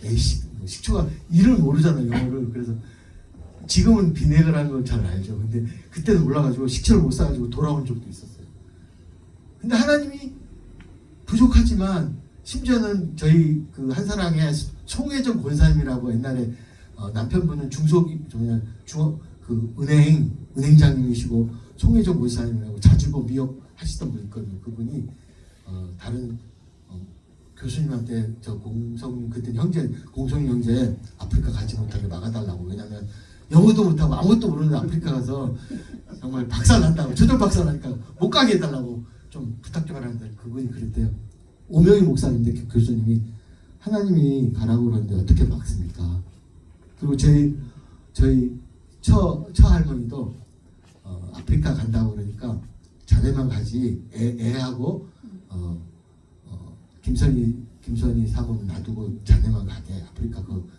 식초가 이름을 모르잖아요, 영어를. 그래서 지금은 비네거라는 걸 잘 알죠. 근데 그때는 몰라가지고 식초를 못 사가지고 돌아온 적도 있었어요. 근데 하나님이 부족하지만 심지어는 저희 그 한사랑의 송혜정 권사님이라고 옛날에 남편분은 은행장님이시고 송혜정 권사님이라고 자주고 미역 하시던 분 있거든요. 그분이 다른 교수님한테 저 공성 그때 공성 형제 아프리카 가지 못하게 막아달라고. 왜냐면 영어도 못하고 아무것도 모르는 아프리카 가서 정말 박살난다고, 저절 박살나니까 못 가게 해달라고 좀 부탁 좀 하는데 그분이 그랬대요. 오명희 목사님인데 그 교수님이 하나님이 가라고 그러는데 어떻게 막습니까? 그리고 저희 처 할머니도 아프리카 간다고 그러니까 자네만 가지 애하고 김선희 사모는 놔두고 자네만 가게. 아프리카 그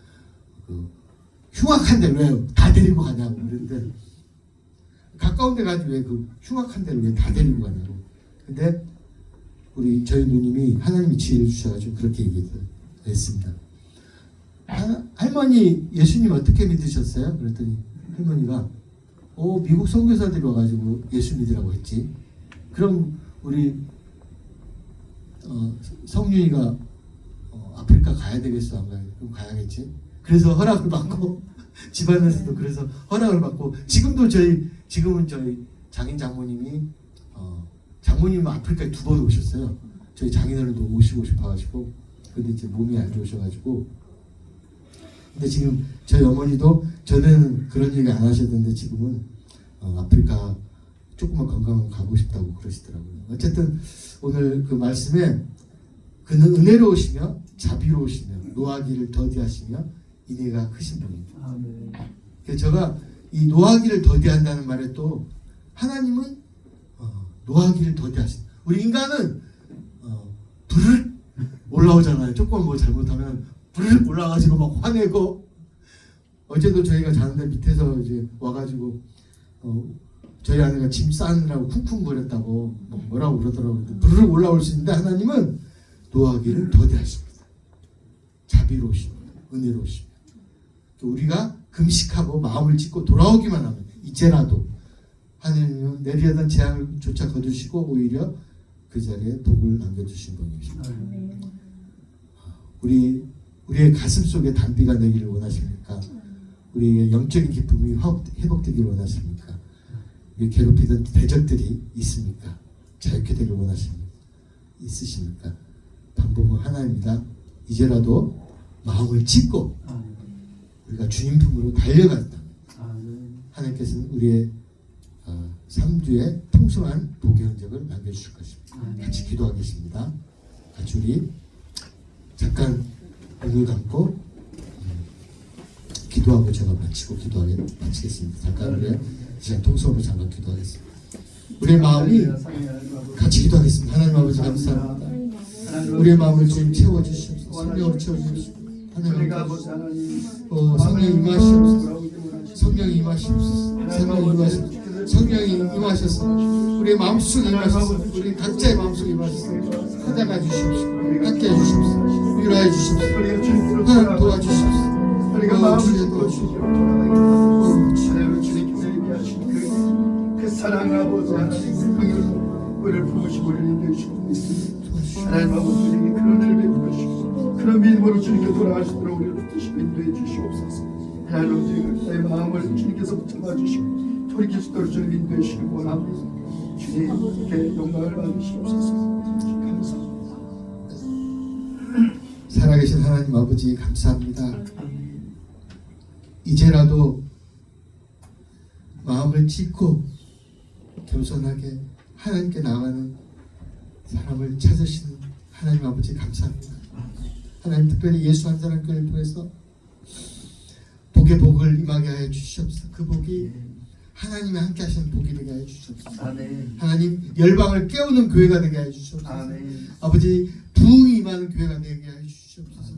흉악한 데를 왜 다 데리고 가냐고. 그랬는데 가까운 데 가지 왜 그 흉악한 데를 왜 다 데리고 가냐고. 근데 저희 누님이 하나님이 지혜를 주셔가지고 그렇게 얘기했습니다. 할머니 예수님 어떻게 믿으셨어요? 그랬더니 할머니가 미국 선교사들이 와가지고 예수 믿으라고 했지. 그럼 우리 성윤이가 아프리카 가야 되겠어? 안 가야 돼? 그럼 가야겠지. 그래서 허락을 받고 집안에서도 그래서 허락을 받고 지금은 저희 장인 장모님이 장모님은 아프리카에 2번 오셨어요. 저희 장인어른도 오시고 싶어가지고. 근데 이제 몸이 안 좋으셔가지고. 근데 지금 저희 어머니도 전에는 그런 얘기 안 하셨는데 지금은 아프리카 조금만 건강하면 가고 싶다고 그러시더라고요. 어쨌든 오늘 그 말씀에 그는 은혜로우시며 자비로우시며 노하기를 더디하시며 인애가 크신 분입니다. 그래서 제가 이 노하기를 더디한다는 말에 또 하나님은 노하기를 더디하신다. 우리 인간은 부르르 올라오잖아요. 조금 뭐 잘못하면 부르르 올라가지고 막 화내고. 어제도 저희가 자는데 밑에서 이제 와가지고 저희 아내가 짐 싸느라고 쿵쿵거렸다고 뭐라고 그러더라고요. 부르르 올라올 수 있는데 하나님은 노하기를 더디하십니다. 자비로우십니다. 은혜로우십니다. 우리가 금식하고 마음을 찢고 돌아오기만 하면 이제라도 하나님은 내리하던 재앙을 쫓아 거두시고 오히려 그 자리에 복을 남겨주신 분이십니다. 우리의 가슴 속에 단비가 되기를 원하십니까? 우리의 영적인 기쁨이 회복되기를 원하십니까? 우리 괴롭히던 대적들이 있습니까? 자유케 되기를 원하십니까? 있으십니까? 방법은 하나입니다. 이제라도 마음을 찢고 우리가 주님 품으로 달려간다. 하나님께서는 우리의 3주의 풍성한 복의 흔적을 남겨주실 것입니다. 같이 기도하겠습니다. 같이 우리 잠깐 눈을 감고 기도하고 제가 마치겠습니다. 잠깐 우리의 시간 통성으로 잠깐 기도하겠습니다. 우리의 마음이 같이 기도하겠습니다. 하나님 아버지 감사합니다. 우리의 마음을 주님 채워주시옵소서. 성령으로 채워주시옵소서. 하나님 아버지 하나님 성령 임하시옵소서. 성령 임하시옵소서. 성령 임하시옵소서. 성령이 임하셔서 우리의 마음속에 임하셔서 우리 각자의 마음속에 임하셔서 찾아가 주시옵소서. 함께 해주시옵소서. 위로해 주시옵소서. 하나님 도와주시옵소서. 우리가 마음을 짚고 주시옵소서. 하나님 주님께서 얘기하신 그 사랑 아버지 하나님 성령 우리를 부으시고 우리를 인도해주시고 있습니다. 하나님 아버지 주님이 그런 은혜를 베푸시고 그런 믿음으로 주님께 돌아갈 수 있도록 우리를 붙드시고 인도해 주시옵소서. 하나님 주님 내 마음을 주님께서 붙잡아 주시고 돌이킬 수 있도록 주님 인도해 주시기 원합니다. 주님께 영광을 받으시옵소서. 감사합니다. 살아계신 하나님 아버지 감사합니다. 이제라도 마음을 찢고 겸손하게 하나님께 나가는 사람을 찾으시는 하나님 아버지 감사합니다. 하나님 특별히 예수 한 사람 교회를 통해서 복의 복을 임하게 하여 주시옵소서. 그 복이 하나님이 함께 하시는 복이 되게 하여 주시옵소서. 아멘. 하나님 열방을 깨우는 교회가 되게 하여 주시옵소서. 아멘. 아버지 부흥이 임하는 교회가 되게 하여 주시옵소서.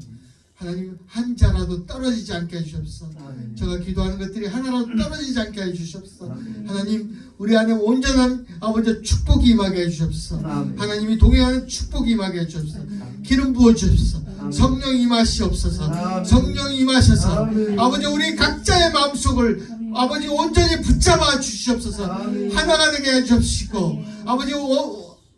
하나님 한 자라도 떨어지지 않게 해주시옵소서. 아멘. 제가 기도하는 것들이 하나라도 떨어지지 않게 해주시옵소서. 아멘. 하나님 우리 안에 온전한 아버지 축복이 임하게 해주시옵소서. 아멘. 하나님이 동행하는 축복이 임하게 해주시옵소서. 기름 부어주옵소서. 성령 임하시옵소서. 아멘. 성령 임하셔서 아멘. 아버지 우리 각자의 마음속을 아버지 온전히 붙잡아 주시옵소서. 아멘. 하나가 되게 해주시고 아버지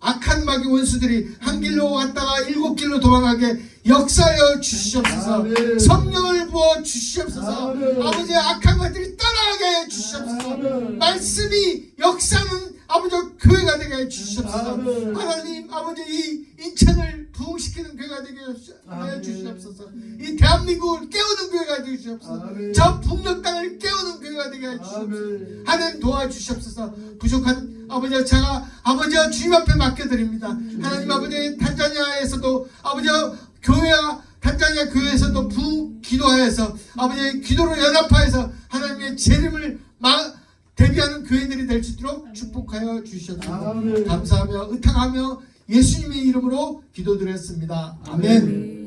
악한 마귀 원수들이 한 길로 왔다가 7길로 도망가게 역사하여 주시옵소서. 아멘. 성령을 부어 주시옵소서. 아멘. 아버지 악한 것들이 떠나게 해 주시옵소서. 아멘. 말씀이 역사는 아버지 교회가 되게 해 주시옵소서. 아멘. 하나님 아버지 이 인천을 부흥시키는 교회가 되게 해 아멘. 주시옵소서. 이 대한민국을 깨우는 교회가 되게 해 주시옵소서. 아멘. 저 북녘 땅을 깨우는 교회가 되게 해 주시옵소서. 아멘. 하나님 도와주시옵소서. 부족한 아버지와 제가 아버지와 주님 앞에 맡겨드립니다. 하나님 아버지 단자니아에서도 아버지와 교회와 단자니아 교회에서도 기도하여서 아버지의 기도로 연합하여서 하나님의 재림을 대비하는 교회들이 될 수 있도록 축복하여 주시옵소서. 아멘. 감사하며 의탁하며 예수님의 이름으로 기도드렸습니다. 아멘.